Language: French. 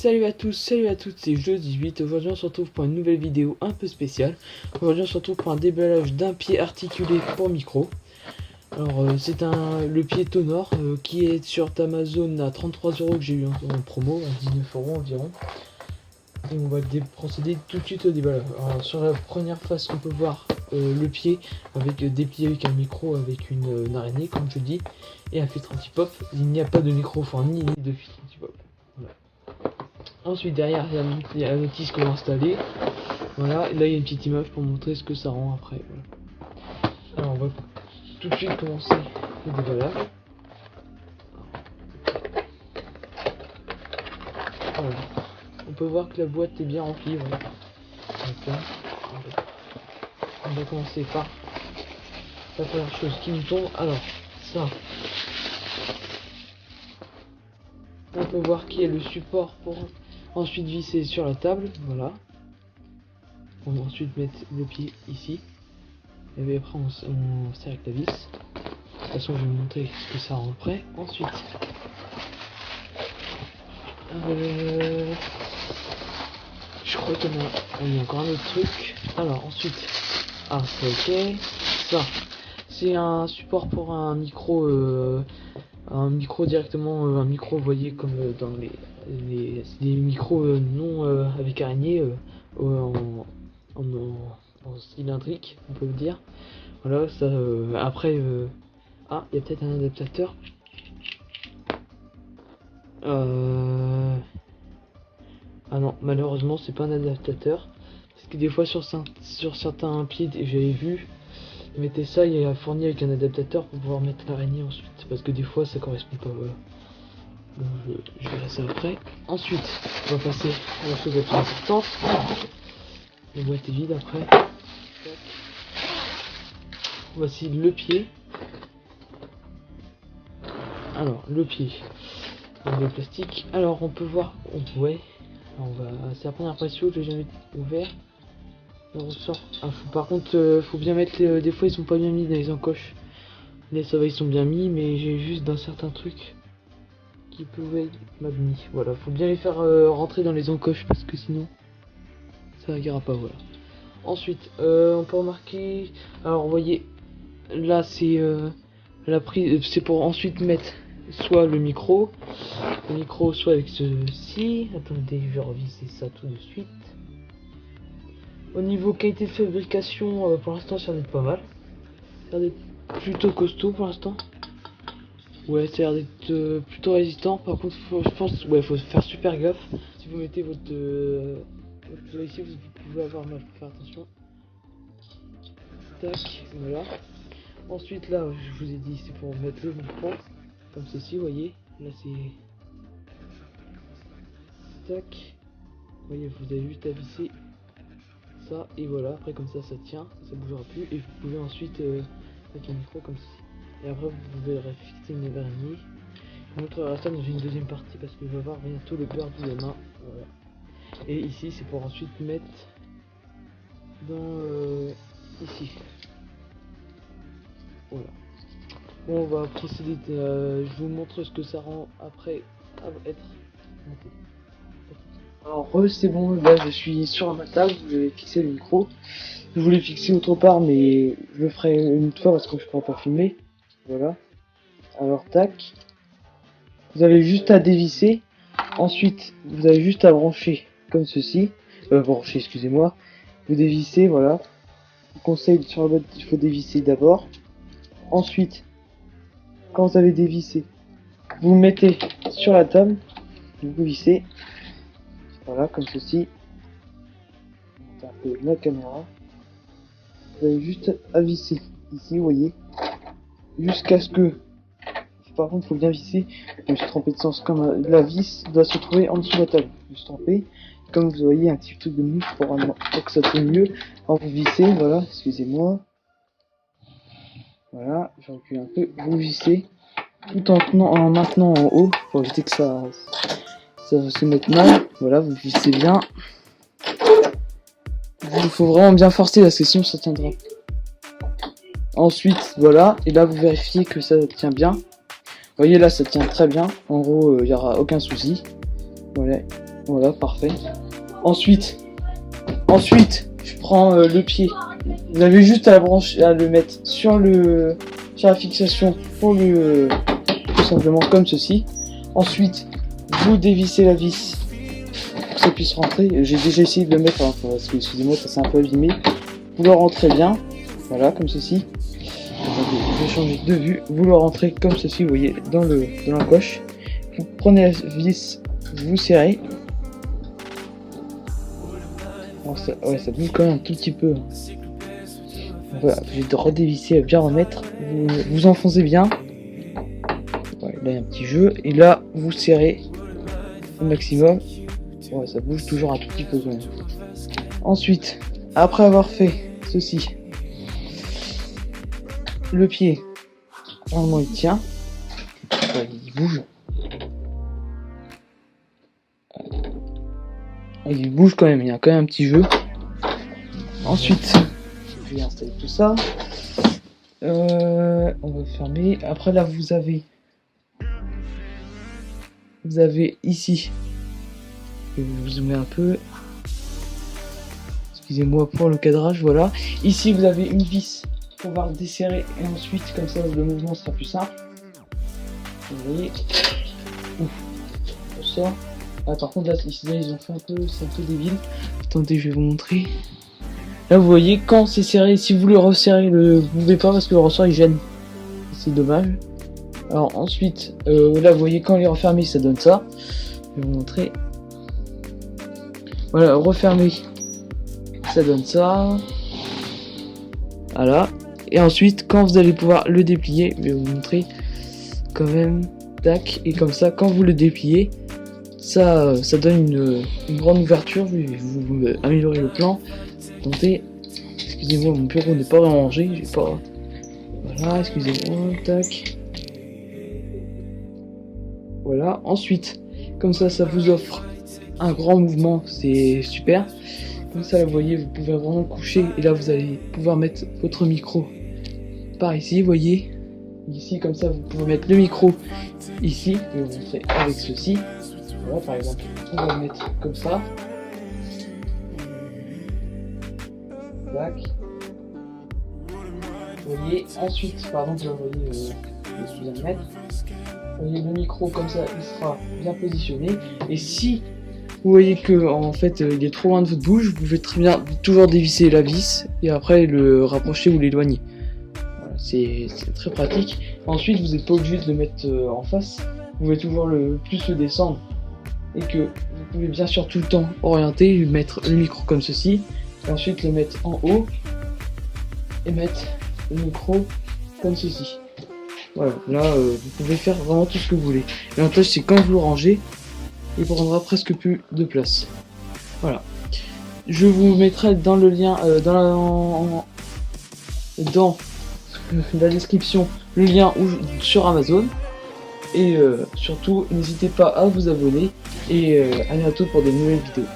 Salut à tous, salut à toutes, c'est Jeu18. Aujourd'hui on se retrouve pour une nouvelle vidéo un peu spéciale. Aujourd'hui on se retrouve pour un déballage d'un pied articulé pour micro. Alors c'est le pied Tonor qui est sur Amazon à 33 € que j'ai eu en promo, à 19 € environ. Et on va procéder tout de suite au déballage. Alors sur la première face on peut voir le pied avec déplié avec un micro avec une araignée comme je dis et un filtre anti-pop. Il n'y a pas de micro fourni ni de filtre anti-pop. Voilà. Ensuite derrière il y a la notice comment installer. Voilà, et là il y a une petite image pour montrer ce que ça rend après. Voilà. Alors on va tout de suite commencer le déballage. Voilà. On peut voir que la boîte est bien remplie. Voilà. Donc là, on va commencer par la première chose qui nous tombe. Alors ça, on peut voir qu'il y a le support pour ensuite visser sur la table. Voilà. On va ensuite mettre le pied ici. Et puis après on serre avec la vis. De toute façon je vais vous montrer ce que ça rend après. Ensuite je crois qu'il y a encore un autre truc. Alors ensuite, c'est ok. Ça, c'est un support pour un micro directement, un micro, vous voyez, comme dans les micros non avec araignée en cylindrique, on peut le dire. Voilà, ça. Après, il y a peut-être un adaptateur. Ah non, malheureusement c'est pas un adaptateur. Parce que des fois sur certains pieds j'avais vu, ils mettaient ça, il est fourni avec un adaptateur pour pouvoir mettre l'araignée ensuite. Parce que des fois ça correspond pas, voilà. Donc je verrai ça après. Ensuite, on va passer à la chose la plus importante. La boîte est vide après. Voici le pied. Alors, le pied. Le plastique. Alors on peut voir, c'est la première impression que j'ai jamais ouvert. On ressort. Par contre, faut bien mettre des fois ils sont pas bien mis dans les encoches. Les ça va, ils sont bien mis, mais j'ai juste dans certains trucs qui pouvaient être mal mis. Voilà, faut bien les faire rentrer dans les encoches parce que sinon ça ira pas. Voilà. Ensuite, on peut remarquer. Alors, vous voyez, là c'est la prise, c'est pour ensuite mettre soit le micro soit avec ceci. Attendez, je vais reviser ça tout de suite. Au niveau qualité de fabrication, pour l'instant ça a l'air d'être pas mal, ça a l'air d'être plutôt costaud pour l'instant. Ouais, ça a l'air d'être plutôt résistant. Par contre je pense faut faire super gaffe. Si vous mettez votre ici, vous pouvez avoir mal, faut faire attention. Tac, voilà. Ensuite là, je vous ai dit, c'est pour mettre le micro comme ceci, vous voyez. Là c'est tac. Vous voyez, vous avez juste à visser ça et voilà. Après comme ça tient, ça bougera plus et vous pouvez ensuite mettre le micro comme ceci. Et après vous pouvez fixer une araignée. Je vous montrerai ça dans une deuxième partie parce que je vais avoir bientôt le beurre de la main. Voilà. Et ici c'est pour ensuite mettre dans ici. Voilà. Bon, on va procéder. Je vous montre ce que ça rend après être monté. Alors c'est bon, là je suis sur ma table, je vais fixer le micro. Je voulais fixer autre part mais je le ferai une autre fois parce que je pourrais pas filmer. Voilà. Alors tac. Vous avez juste à dévisser. Ensuite vous avez juste à brancher comme ceci. Brancher, excusez-moi. Vous dévissez, voilà. Je vous conseille sur la boîte, il faut dévisser d'abord. Ensuite, quand vous avez dévissé, vous mettez sur la table, vous vissez. Voilà, comme ceci. Un peu la caméra. Vous avez juste à visser ici, vous voyez, jusqu'à ce que, par contre, il faut bien visser. Je me suis trompé de sens, comme la vis doit se trouver en dessous de la table. Je me suis trompé. Comme vous voyez, un petit truc de mouche pour que ça tourne mieux. Alors vous vissez, voilà, excusez-moi. Voilà, je recule un peu. Vous vissez tout en maintenant en haut pour éviter que ça se mette mal. Voilà, vous vissez bien. Il faut vraiment bien forcer parce que sinon ça tiendra. Ensuite, voilà, et là vous vérifiez que ça tient bien. Vous voyez là, ça tient très bien. En gros, il n'y aura aucun souci. Voilà. Voilà, parfait. Ensuite, je prends le pied. Vous avez juste à la branche, à le mettre sur la fixation pour le tout simplement comme ceci. Ensuite, vous dévissez la vis pour que ça puisse rentrer. J'ai déjà essayé de le mettre, hein, parce que excusez-moi, ça s'est un peu abîmé. Vous le rentrez bien, voilà, comme ceci. Attendez, je vais changer de vue. Vous le rentrez comme ceci, vous voyez, dans la coche. Vous prenez la vis, vous serrez. Bon, ça bouge quand même un tout petit peu. Voilà, je vais redévisser, bien remettre. Vous enfoncez bien. Ouais, là il y a un petit jeu. Et là, vous serrez au maximum. Ouais, ça bouge toujours un tout petit peu quand même. Ensuite, après avoir fait ceci, le pied, normalement il tient. Ouais, il bouge. Il bouge quand même, il y a quand même un petit jeu. Ensuite, je vais installer tout ça. On va fermer. Après là, vous avez ici. Je vais vous zoomer un peu. Excusez-moi pour le cadrage, voilà. Ici, vous avez une vis pour pouvoir desserrer et ensuite, comme ça, le mouvement sera plus simple. Vous voyez. Ouf. Ça. Ah, par contre, là, ici, ils ont fait c'est un peu débile. Attendez, je vais vous montrer. Là, vous voyez, quand c'est serré, si vous le resserrez, vous pouvez pas parce que le ressort il gêne. C'est dommage. Alors ensuite, là, vous voyez, quand il est refermé, ça donne ça. Je vais vous montrer. Voilà, refermé, ça donne ça. Voilà. Et ensuite, quand vous allez pouvoir le déplier, je vais vous montrer quand même. Tac. Et comme ça, quand vous le dépliez, ça donne une grande ouverture. Je vais vous améliorer le plan. Attendez, excusez-moi, mon bureau n'est pas vraiment rangé, j'ai pas. Voilà, excusez-moi, tac. Voilà, ensuite, comme ça vous offre un grand mouvement, c'est super. Comme ça, là, vous voyez, vous pouvez vraiment coucher et là, vous allez pouvoir mettre votre micro par ici, vous voyez. Ici, comme ça, vous pouvez mettre le micro ici, je vais vous montrer avec ceci. Voilà, par exemple, on va le mettre comme ça. Vous voyez, ensuite, par exemple, vous voyez, je suis 1 mètre. Vous voyez le micro comme ça, il sera bien positionné. Et si vous voyez que en fait il est trop loin de votre bouche, vous pouvez très bien toujours dévisser la vis et après le rapprocher ou l'éloigner. Voilà, c'est très pratique. Ensuite, vous n'êtes pas obligé de le mettre en face. Vous pouvez toujours plus le descendre et que vous pouvez bien sûr tout le temps orienter, mettre le micro comme ceci. Et ensuite le mettre en haut et mettre le micro comme ceci. Voilà, là vous pouvez faire vraiment tout ce que vous voulez. L'avantage c'est quand vous le rangez, il prendra presque plus de place. Voilà. Je vous mettrai dans le lien, dans la description, le lien sur Amazon. Et surtout, n'hésitez pas à vous abonner et à bientôt pour de nouvelles vidéos.